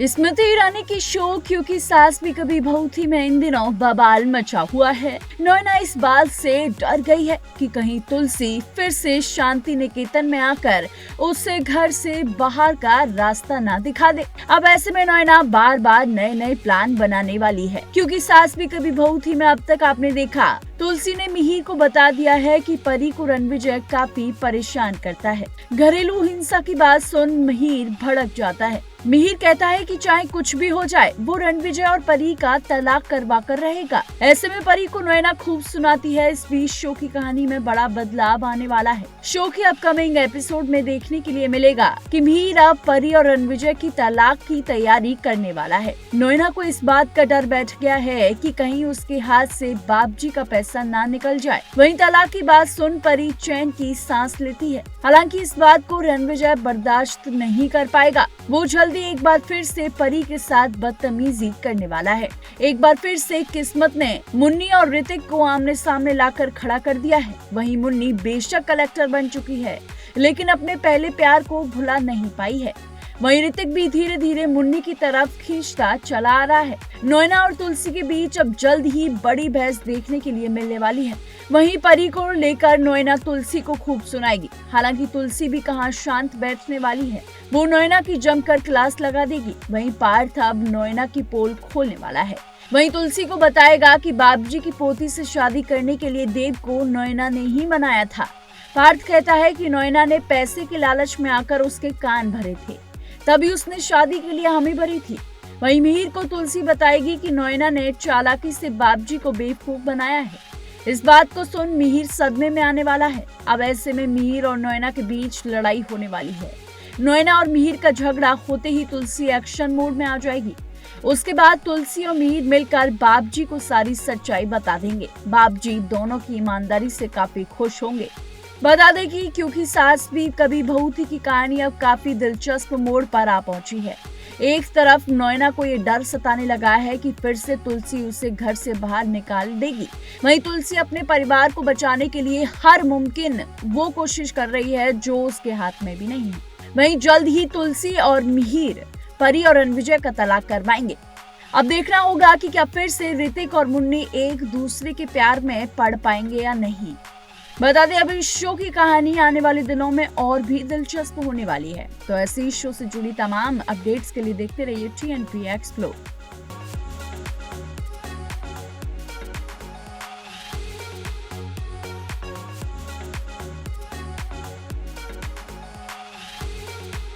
स्मृति ईरानी की शो क्योंकि सास भी कभी बहू थी में इन दिनों बवाल मचा हुआ है। नैना इस बात से डर गई है कि कहीं तुलसी फिर से शांति निकेतन में आकर उसे घर से बाहर का रास्ता ना दिखा दे। अब ऐसे में नैना बार बार नए नए प्लान बनाने वाली है, क्योंकि सास भी कभी बहू थी में अब तक आपने देखा तुलसी ने मिहिर को बता दिया है कि परी को रणविजय काफी परेशान करता है। घरेलू हिंसा की बात सुन मिहिर भड़क जाता है। मिहिर कहता है कि चाहे कुछ भी हो जाए वो रणविजय और परी का तलाक करवा कर रहेगा। ऐसे में परी को नैना खूब सुनाती है। इस बीच शो की कहानी में बड़ा बदलाव आने वाला है। शो के अपकमिंग एपिसोड में देखने के लिए मिलेगा कि मिहिर अब परी और रणविजय की तलाक की तैयारी करने वाला है। नैना को इस बात का डर बैठ गया है कि कहीं उसके हाथ से बापजी का पैसा ना निकल जाए। वहीं तलाक की बात सुन परी चैन की सांस लेती है। हालांकि इस बात को रणविजय बर्दाश्त नहीं कर पाएगा। वो जल्दी एक बार फिर से परी के साथ बदतमीजी करने वाला है। एक बार फिर से किस्मत ने मुन्नी और ऋतिक को आमने सामने लाकर खड़ा कर दिया है। वहीं मुन्नी बेशक कलेक्टर बन चुकी है, लेकिन अपने पहले प्यार को भुला नहीं पाई है। वहीं ऋतिक भी धीरे धीरे मुन्नी की तरफ खींचता चला आ रहा है। नैना और तुलसी के बीच अब जल्द ही बड़ी बहस देखने के लिए मिलने वाली है। वहीं परी को लेकर नैना तुलसी को खूब सुनाएगी। हालांकि तुलसी भी कहां शांत बैठने वाली है, वो नैना की जमकर क्लास लगा देगी। वहीं पार्थ अब नैना की पोल खोलने वाला है। वहीं तुलसी को बताएगा कि बाबूजी की पोती से शादी करने के लिए देव को नैना ने ही मनाया था। पार्थ कहता है कि नैना ने पैसे के लालच में आकर उसके कान भरे थे, तभी उसने शादी के लिए हामी भरी थी। वहीं मिहिर को तुलसी बताएगी कि नैना ने चालाकी से बाबूजी को बेवकूफ बनाया है। इस बात को सुन मिहिर सदमे में आने वाला है। अब ऐसे में मिहिर और नैना के बीच लड़ाई होने वाली है। नैना और मिहिर का झगड़ा होते ही तुलसी एक्शन मोड में आ जाएगी। उसके बाद तुलसी और मिहिर मिलकर बाबूजी को सारी सच्चाई बता देंगे। बाबूजी दोनों की ईमानदारी से काफी खुश होंगे। बता दें कि क्योंकि सास भी कभी बहू थी की कहानी अब काफी दिलचस्प मोड़ पर आ पहुंची है। एक तरफ नैना को ये डर सताने लगा है कि फिर से तुलसी उसे घर से बाहर निकाल देगी। वहीं तुलसी अपने परिवार को बचाने के लिए हर मुमकिन वो कोशिश कर रही है जो उसके हाथ में भी नहीं है। वहीं जल्द ही तुलसी और मिहिर परी और रणविजय का तलाक करवाएंगे। अब देखना होगा कि क्या फिर से ऋतिक और मुन्नी एक दूसरे के प्यार में पड़ पाएंगे या नहीं। बता दें अभी शो की कहानी आने वाले दिनों में और भी दिलचस्प होने वाली है। तो ऐसे ही शो से जुड़ी तमाम अपडेट्स के लिए देखते रहिए TNP एक्सप्लोर।